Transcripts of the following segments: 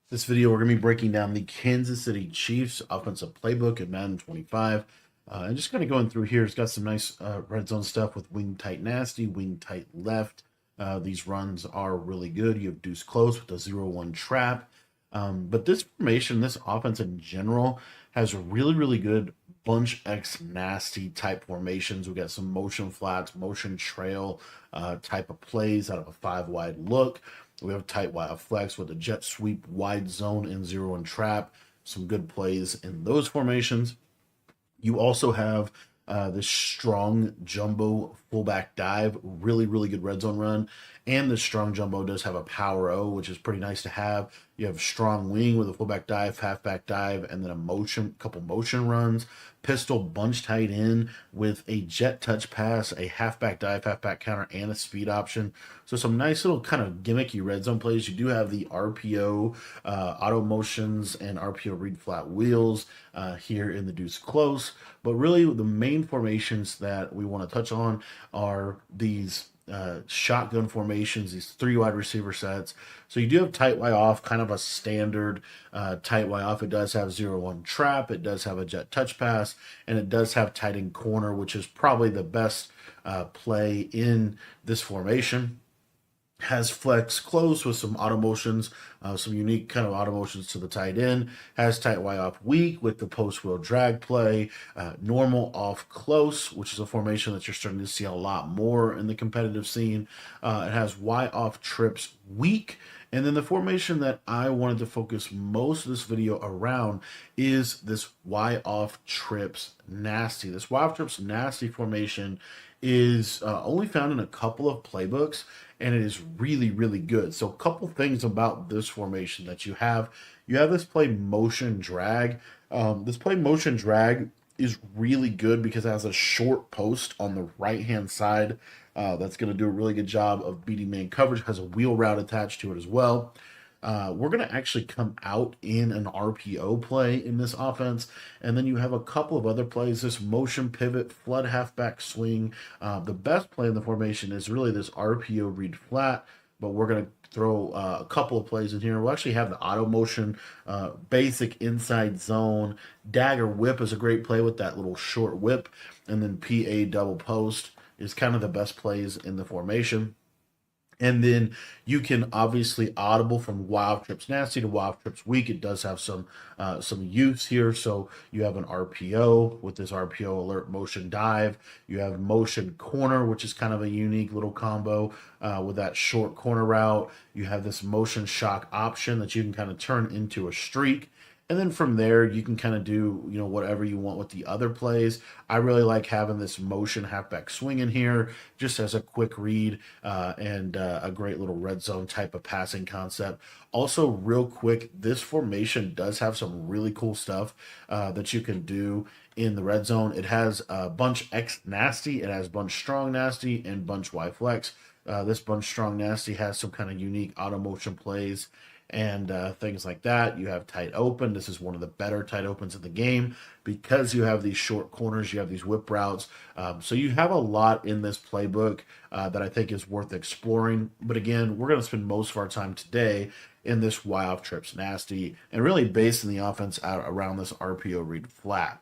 This video, we're going to be breaking down the Kansas City Chiefs offensive playbook in Madden 25. And just kind of going through here, it's got some nice red zone stuff with wing tight nasty, wing tight left. These runs are really good. You have deuce close with the 0-1 trap. But this formation, this offense in general, has really good bunch X nasty type formations. We got some motion flats, motion trail type of plays out of a 5 wide look. We have tight wide flex with a jet sweep, wide zone, and 0-1 trap. Some good plays in those formations. You also have this strong jumbo fullback dive, really good red zone run. And the strong jumbo does have a power O, which is pretty nice to have. You have strong wing with a fullback dive, halfback dive, and then a couple motion runs. Pistol bunch tight in with a jet touch pass, a halfback dive, halfback counter, and a speed option. So some nice little kind of gimmicky red zone plays. You do have the RPO auto motions and RPO read flat wheels here in the deuce close. But really the main formations that we want to touch on are these shotgun formations, these 3 wide receiver sets. So you do have tight Y off, kind of a standard tight Y off. It does have 0-1 trap, it does have a jet touch pass, and it does have tight end corner, which is probably the best play in this formation. Has flex close with some auto motions, some unique kind of auto motions to the tight end. Has tight Y off weak with the post wheel drag play. Normal off close, which is a formation that you're starting to see a lot more in the competitive scene. It has Y off trips weak. And then the formation that I wanted to focus most of this video around is this Y off trips nasty. This Y off trips nasty formation is only found in a couple of playbooks, and it is really good. So a couple things about this formation that you have this play motion drag. This play motion drag is really good because it has a short post on the right hand side that's going to do a really good job of beating man coverage. Has a wheel route attached to it as well. We're going to actually come out in an RPO play in this offense. And then you have a couple of other plays, this motion pivot, flood halfback swing. The best play in the formation is really this RPO read flat, but we're going to throw a couple of plays in here. We'll actually have the auto motion, basic inside zone. Dagger whip is a great play with that little short whip. And then PA double post is kind of the best plays in the formation. And then you can obviously audible from wild trips nasty to wild trips weak. It does have some use here. So you have an RPO with this RPO alert motion dive. You have motion corner, which is kind of a unique little combo with that short corner route. You have this motion shock option that you can kind of turn into a streak. And then from there, you can kind of do, whatever you want with the other plays. I really like having this motion halfback swing in here just as a quick read and a great little red zone type of passing concept. Also, real quick, this formation does have some really cool stuff that you can do in the red zone. It has bunch X nasty, it has bunch strong nasty, and bunch Y flex. This bunch strong nasty has some kind of unique auto motion plays and things like that. You have tight open. This is one of the better tight opens in the game because you have these short corners, you have these whip routes. So you have a lot in this playbook that I think is worth exploring. But again, we're going to spend most of our time today in this Y off trips nasty and really basing the offense out around this RPO read flat.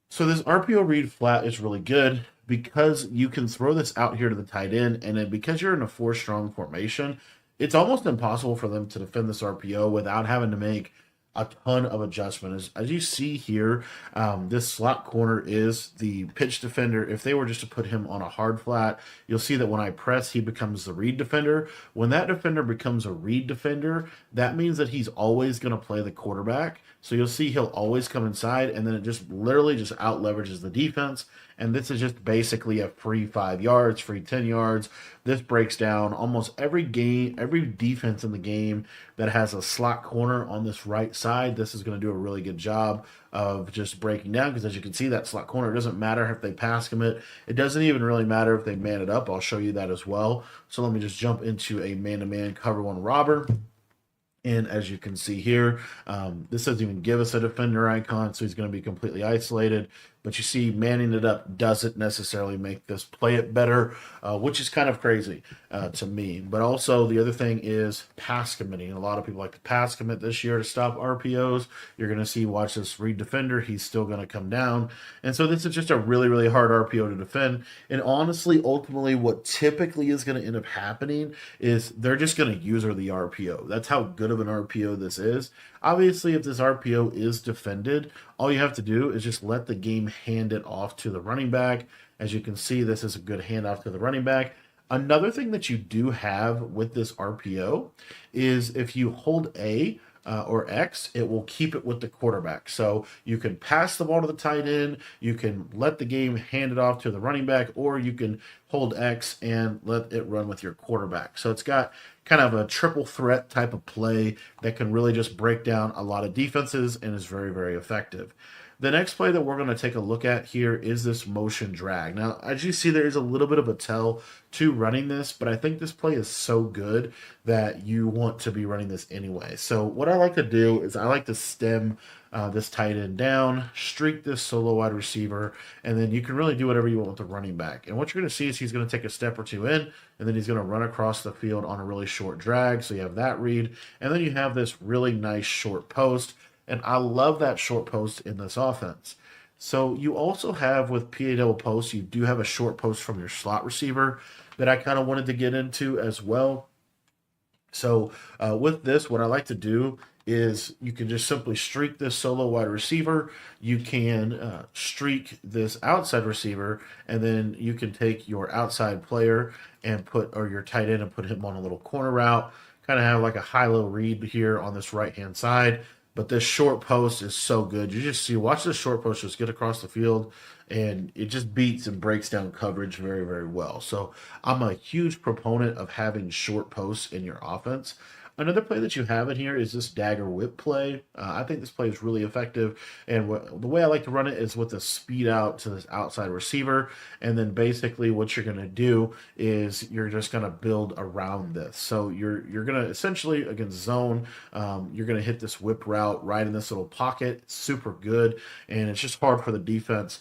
So this RPO read flat is really good because you can throw this out here to the tight end, and then because you're in a 4 strong formation, it's almost impossible for them to defend this RPO without having to make a ton of adjustment. As you see here, this slot corner is the pitch defender. If they were just to put him on a hard flat, you'll see that when I press, he becomes the read defender. When that defender becomes a read defender, that means that he's always going to play the quarterback. So you'll see he'll always come inside, and then it just literally just out leverages the defense. And this is just basically a free 5 yards, free 10 yards. This breaks down almost every game, every defense in the game that has a slot corner on this right side. This is going to do a really good job of just breaking down because, as you can see, that slot corner, it doesn't matter if they pass him it. It doesn't even really matter if they man it up. I'll show you that as well. So let me just jump into a man-to-man cover one robber. And as you can see here, this doesn't even give us a defender icon, so he's going to be completely isolated. but you see manning it up doesn't necessarily make this play it better, which is kind of crazy to me. But also the other thing is pass committing. A lot of people like to pass commit this year to stop RPOs. You're going to see, watch this read defender, he's still going to come down. And so this is just a really, really hard RPO to defend. And honestly, ultimately, what typically is going to end up happening is they're just going to user the RPO. That's how good of an RPO this is. Obviously, if this RPO is defended, all you have to do is just let the game hand it off to the running back. As you can see, this is a good handoff to the running back. Another thing that you do have with this RPO is if you hold A, or X, it will keep it with the quarterback. So you can pass the ball to the tight end, you can let the game hand it off to the running back, or you can hold X and let it run with your quarterback. So it's got kind of a triple threat type of play that can really just break down a lot of defenses and is very, very effective. The next play that we're going to take a look at here is this motion drag. Now, as you see, there is a little bit of a tell to running this, but I think this play is so good that you want to be running this anyway. So what I like to do is I like to stem this tight end down, streak this solo wide receiver, and then you can really do whatever you want with the running back. And what you're going to see is he's going to take a step or two in, and then he's going to run across the field on a really short drag. So you have that read, and then you have this really nice short post. And I love that short post in this offense. So you also have with PA double post, you do have a short post from your slot receiver that I kind of wanted to get into as well. So with this, what I like to do is you can just simply streak this solo wide receiver. You can streak this outside receiver, and then you can take your outside player and or your tight end and put him on a little corner route. Kind of have like a high-low read here on this right-hand side. But this short post is so good. You just see, watch this short post just get across the field, and it just beats and breaks down coverage very, very well. So I'm a huge proponent of having short posts in your offense. Another play that you have in here is this dagger whip play. I think this play is really effective, and the way I like to run it is with a speed out to this outside receiver, and then basically what you're going to do is you're just going to build around this. So you're going to essentially, against zone, you're going to hit this whip route right in this little pocket. It's super good, and it's just hard for the defense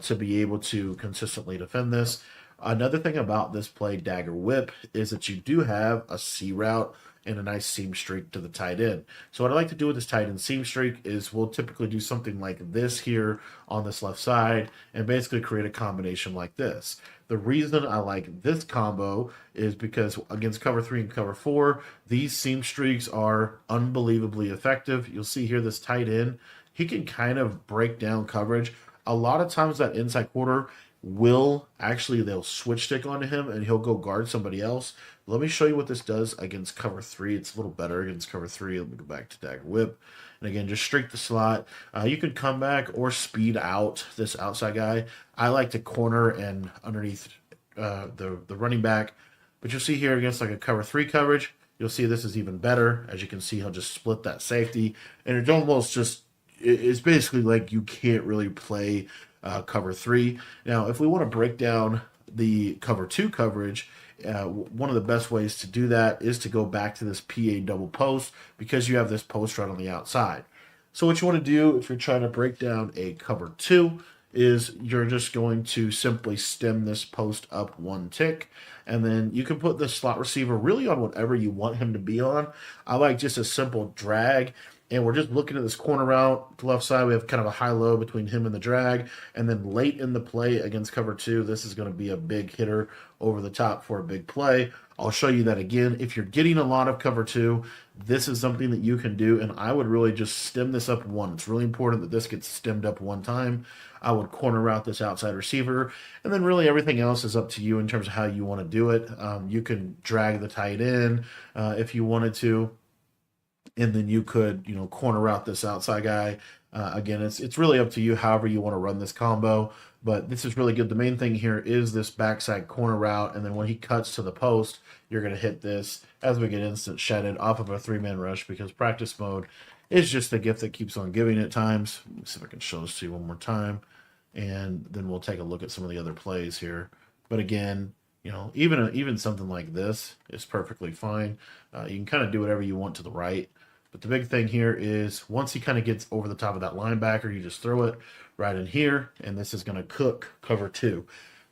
to be able to consistently defend this. Another thing about this play, dagger whip, is that you do have a C route and a nice seam streak to the tight end. So what I like to do with this tight end seam streak is we'll typically do something like this here on this left side and basically create a combination like this. The reason I like this combo is because against cover 3 and cover 4, these seam streaks are unbelievably effective. You'll see here this tight end, he can kind of break down coverage. A lot of times that inside quarter will actually, they'll switch stick onto him and he'll go guard somebody else. Let me show you what this does against cover 3. It's a little better against cover 3. Let me go back to dagger whip. And again, just streak the slot. You can come back or speed out this outside guy. I like to corner and underneath the running back. But you'll see here against like a cover 3 coverage, you'll see this is even better. As you can see, he'll just split that safety. And it almost just, it's basically like you can't really play cover 3. Now, if we want to break down the cover 2 coverage, one of the best ways to do that is to go back to this PA double post because you have this post right on the outside. So what you want to do if you're trying to break down a cover 2 is you're just going to simply stem this post up one tick, and then you can put the slot receiver really on whatever you want him to be on. I like just a simple drag, and we're just looking at this corner route. The left side, we have kind of a high-low between him and the drag. And then late in the play against cover 2, this is going to be a big hitter over the top for a big play. I'll show you that again. If you're getting a lot of cover 2, this is something that you can do. And I would really just stem this up one. It's really important that this gets stemmed up one time. I would corner route this outside receiver. And then really everything else is up to you in terms of how you want to do it. You can drag the tight end if you wanted to. And then you could, corner route this outside guy. Again, it's really up to you however you want to run this combo. But this is really good. The main thing here is this backside corner route. And then when he cuts to the post, you're going to hit this as we get instant shedded off of a 3-man rush because practice mode is just the gift that keeps on giving at times. Let me see if I can show this to you one more time. And then we'll take a look at some of the other plays here. But again, even something like this is perfectly fine. You can kind of do whatever you want to the right. But the big thing here is once he kind of gets over the top of that linebacker, you just throw it right in here, and this is going to cook cover 2.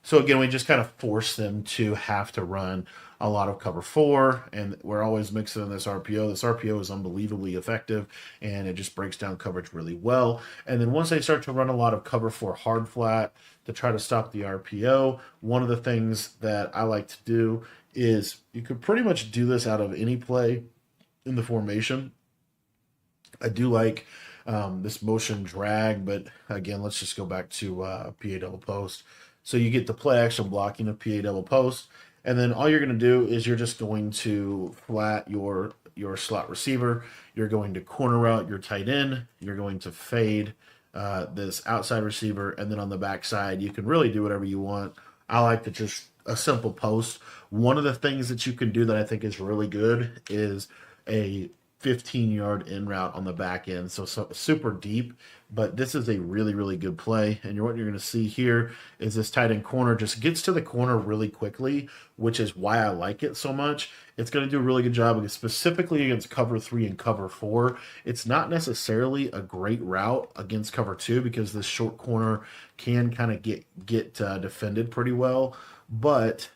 So again, we just kind of force them to have to run a lot of cover 4, and we're always mixing in this RPO. This RPO is unbelievably effective, and it just breaks down coverage really well. And then once they start to run a lot of cover 4 hard flat to try to stop the RPO, one of the things that I like to do is you could pretty much do this out of any play in the formation. I do like this motion drag, but again, let's just go back to PA double post. So you get the play action blocking of PA double post, and then all you're going to do is you're just going to flat your slot receiver. You're going to corner route your tight end. You're going to fade this outside receiver, and then on the backside, you can really do whatever you want. I like to just a simple post. One of the things that you can do that I think is really good is a 15-yard in route on the back end, so super deep, but this is a really, really good play. And what you're going to see here is this tight end corner just gets to the corner really quickly, which is why I like it so much. It's going to do a really good job, specifically against cover 3 and cover 4. It's not necessarily a great route against cover 2 because this short corner can kind of get defended pretty well, but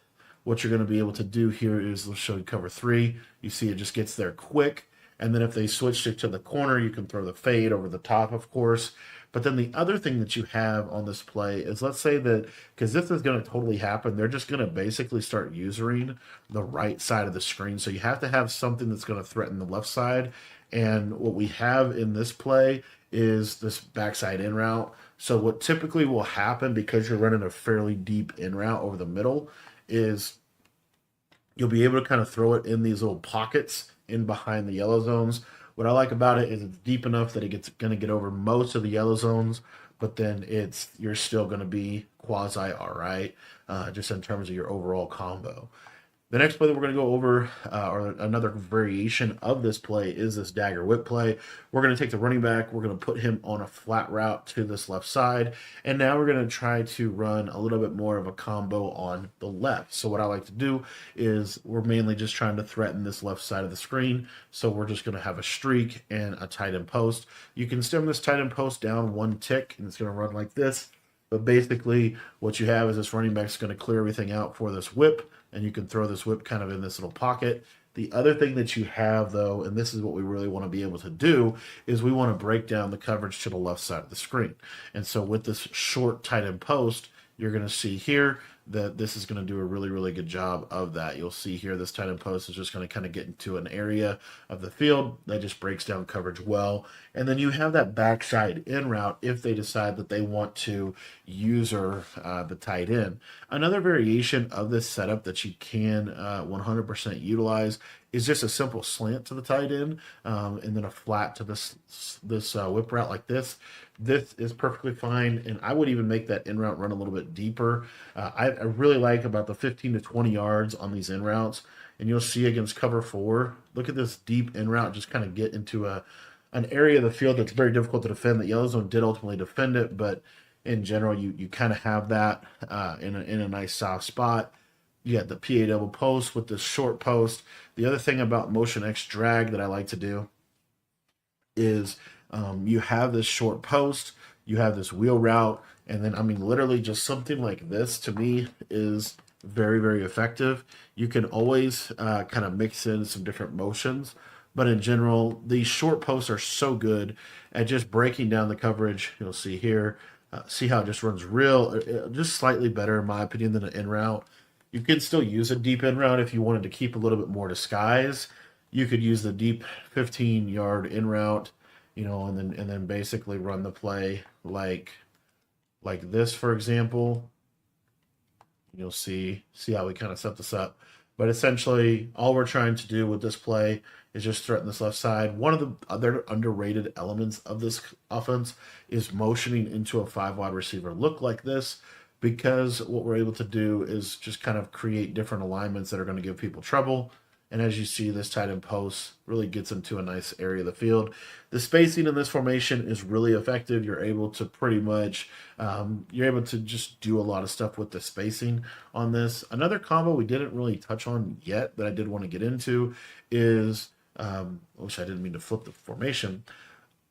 what you're going to be able to do here is, let's show you cover 3. You see it just gets there quick. And then if they switch it to the corner, you can throw the fade over the top, of course. But then the other thing that you have on this play is, let's say that, because this is going to totally happen, they're just going to basically start usuring the right side of the screen. So you have to have something that's going to threaten the left side. And what we have in this play is this backside in route. So what typically will happen, because you're running a fairly deep in route over the middle, is you'll be able to kind of throw it in these little pockets in behind the yellow zones. What I like about it is it's deep enough that it's going to get over most of the yellow zones, but then you're still going to be quasi all right, just in terms of your overall combo. The next play that we're going to go over, or another variation of this play, is this dagger whip play. We're going to take the running back. We're going to put him on a flat route to this left side. And now we're going to try to run a little bit more of a combo on the left. So what I like to do is we're mainly just trying to threaten this left side of the screen. So we're just going to have a streak and a tight end post. You can stem this tight end post down one tick, and it's going to run like this. But basically, what you have is this running back is going to clear everything out for this whip, and you can throw this whip kind of in this little pocket. The other thing that you have, though, and this is what we really want to be able to do, is we want to break down the coverage to the left side of the screen. And so with this short tight end post, you're going to see here that this is going to do a really, really good job of that. You'll see here this tight end post is just going to kind of get into an area of the field that just breaks down coverage well. And then you have that backside in route if they decide that they want to user the tight end. Another variation of this setup that you can 100% utilize is just a simple slant to the tight end, and then a flat to this whip route like this. This is perfectly fine, and I would even make that in route run a little bit deeper. I really like about the 15 to 20 yards on these in routes, and you'll see against cover 4, look at this deep in route just kind of get into an area of the field that's very difficult to defend. The yellow zone did ultimately defend it, but in general, you kind of have that in a nice soft spot. You got the PA double post with this short post. The other thing about motion X drag that I like to do is you have this short post, you have this wheel route, and then, I mean, literally just something like this to me is very, very effective. You can always kind of mix in some different motions, but in general, these short posts are so good at just breaking down the coverage. You'll see here, see how it just runs just slightly better, in my opinion, than an in route. You can still use a deep in route if you wanted to keep a little bit more disguise. You could use the deep 15-yard in route, and then basically run the play like this, for example. You'll see how we kind of set this up. But essentially, all we're trying to do with this play is just threaten this left side. One of the other underrated elements of this offense is motioning into a 5-wide receiver look like this, because what we're able to do is just kind of create different alignments that are going to give people trouble. And as you see, this tight end post really gets into a nice area of the field. The spacing in this formation is really effective. You're able to pretty much, you're able to just do a lot of stuff with the spacing on this. Another combo we didn't really touch on yet that I did want to get into is Which I didn't mean to flip the formation.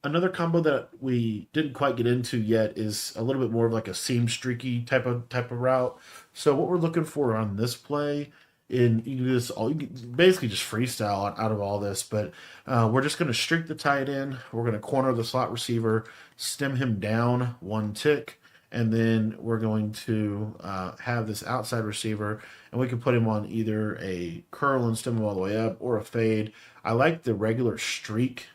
Another combo that we didn't quite get into yet is a little bit more of like a seam streaky type of route. So what we're looking for on this play, in you can do this all, you can basically just freestyle out of all this, but we're just going to streak the tight end. We're going to corner the slot receiver, stem him down one tick, and then we're going to have this outside receiver, and we can put him on either a curl and stem him all the way up or a fade. I like the regular streak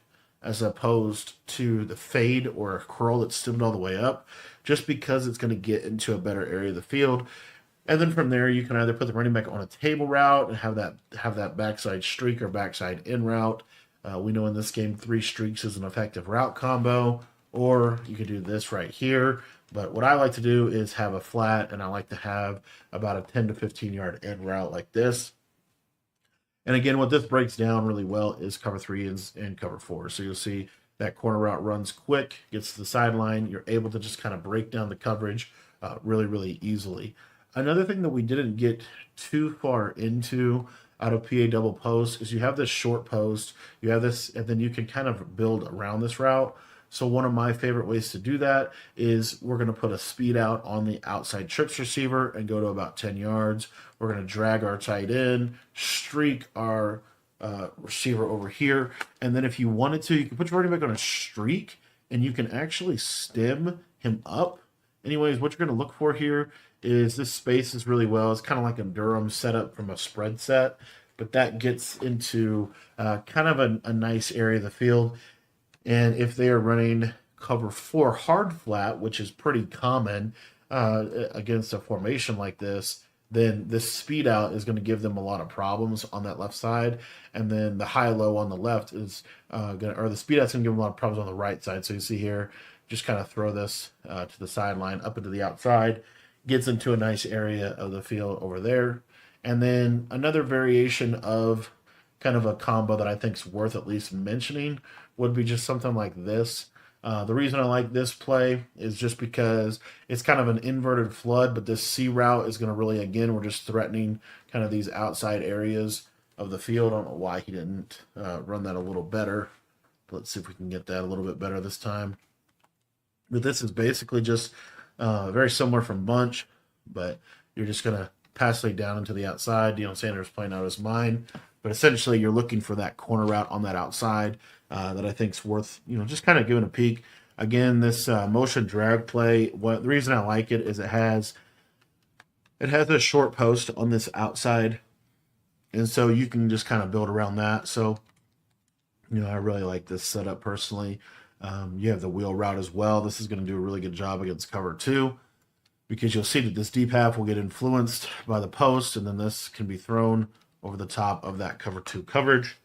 as opposed to the fade or a curl that's stemmed all the way up, just because it's going to get into a better area of the field. And then from there, you can either put the running back on a table route and have that backside streak or backside in route. We know in this game, 3 streaks is an effective route combo, or you could do this right here. But what I like to do is have a flat, and I like to have about a 10 to 15 yard in route like this. And again, what this breaks down really well is cover 3 and cover 4. So you'll see that corner route runs quick, gets to the sideline. You're able to just kind of break down the coverage really, really easily. Another thing that we didn't get too far into out of PA double post is you have this short post, you have this, and then you can kind of build around this route. So one of my favorite ways to do that is we're going to put a speed out on the outside trips receiver and go to about 10 yards. We're going to drag our tight end, streak our receiver over here. And then if you wanted to, you can put your running back on a streak and you can actually stem him up. Anyways, what you're going to look for here is this spaces really well. It's kind of like a Durham setup from a spread set, but that gets into kind of a nice area of the field. And if they are running cover 4 hard flat, which is pretty common against a formation like this, then this speed out is going to give them a lot of problems on that left side. And then the high-low on the left is the speed out's going to give them a lot of problems on the right side. So you see here, just kind of throw this to the sideline, up into the outside, gets into a nice area of the field over there. And then another variation of kind of a combo that I think is worth at least mentioning would be just something like this. The reason I like this play is just because it's kind of an inverted flood, but this C route is going to really, again, we're just threatening kind of these outside areas of the field. I don't know why he didn't run that a little better. Let's see if we can get that a little bit better this time. But this is basically just very similar from bunch, but you're just going to pass it down into the outside. Deion Sanders playing out his mind. But essentially, you're looking for that corner route on that outside that I think is worth, just kind of giving a peek. Again, this motion drag play, the reason I like it is it has a short post on this outside, and so you can just kind of build around that. So, I really like this setup personally. You have the wheel route as well. This is going to do a really good job against cover 2 because you'll see that this deep half will get influenced by the post, and then this can be thrown over the top of that cover 2 coverage.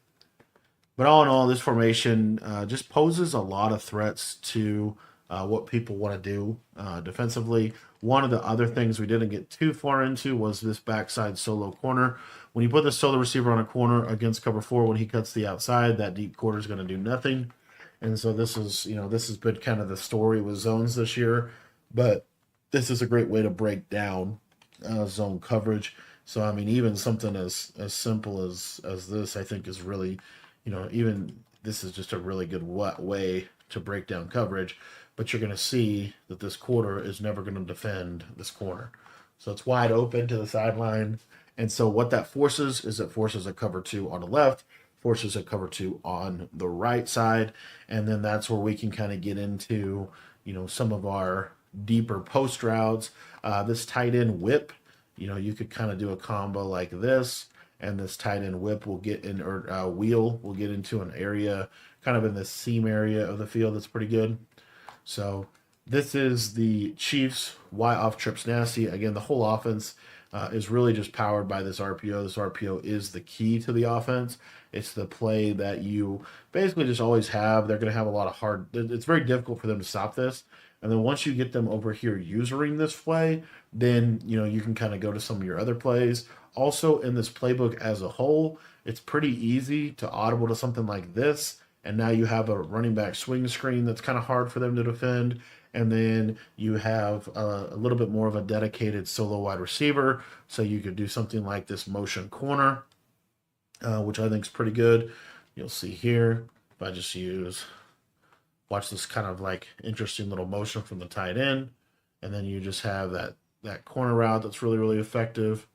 But all in all, this formation just poses a lot of threats to what people want to do defensively. One of the other things we didn't get too far into was this backside solo corner. When you put the solo receiver on a corner against cover 4, when he cuts the outside, that deep corner is going to do nothing. And so this is, this has been kind of the story with zones this year. But this is a great way to break down zone coverage. So, I mean, even something as simple as this, I think, is really, even this is just a really good way to break down coverage. But you're going to see that this quarter is never going to defend this corner. So it's wide open to the sideline. And so what that forces is it forces a cover 2 on the left, forces a cover 2 on the right side. And then that's where we can kind of get into, some of our deeper post routes. This tight end whip, you could kind of do a combo like this, and this tight end whip will get in, or wheel will get into an area kind of in the seam area of the field that's pretty good. So this is the Chiefs' Y off trips nasty. Again, the whole offense is really just powered by this RPO. This RPO is the key to the offense. It's the play that you basically just always have. They're going to have a lot of it's very difficult for them to stop this. And then once you get them over here using this play, then, you can kind of go to some of your other plays. Also, in this playbook as a whole, it's pretty easy to audible to something like this. And now you have a running back swing screen that's kind of hard for them to defend. And then you have a little bit more of a dedicated solo wide receiver. So you could do something like this motion corner, which I think is pretty good. you'll see here, if I just watch this kind of like interesting little motion from the tight end, and then you just have that corner route that's really, really effective.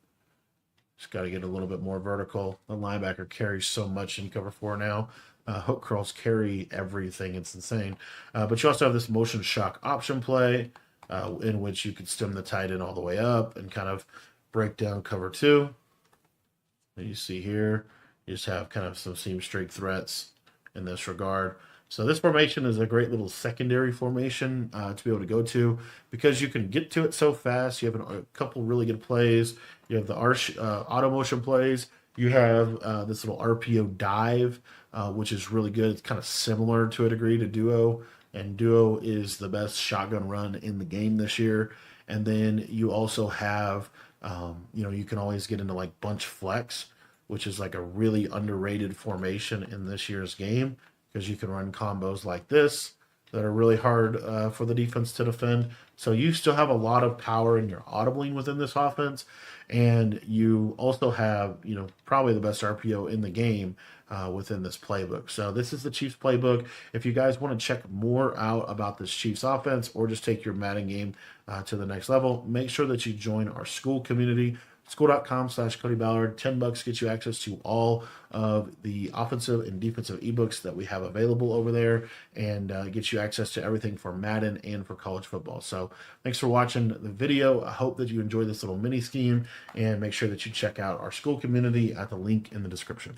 Just got to get a little bit more vertical. The linebacker carries so much in cover four now. Hook curls carry everything. It's insane. But you also have this motion shock option play in which you could stem the tight end all the way up and kind of break down cover two. And you see here, you just have kind of some seam straight threats in this regard. So this formation is a great little secondary formation to be able to go to because you can get to it so fast. You have a couple really good plays. You have the auto motion plays. You have this little RPO dive, which is really good. It's kind of similar to a degree to duo, and duo is the best shotgun run in the game this year. And then you also have, you can always get into like bunch flex, which is like a really underrated formation in this year's game because you can run combos like this that are really hard for the defense to defend. So you still have a lot of power in your audibling within this offense, and you also have, probably the best RPO in the game within this playbook. So this is the Chiefs playbook. If you guys want to check more out about this Chiefs offense or just take your Madden game to the next level, make sure that you join our school community. School.com/Cody Ballard. $10 gets you access to all of the offensive and defensive ebooks that we have available over there, and gets you access to everything for Madden and for college football. So thanks for watching the video. I hope that you enjoyed this little mini scheme, and make sure that you check out our school community at the link in the description.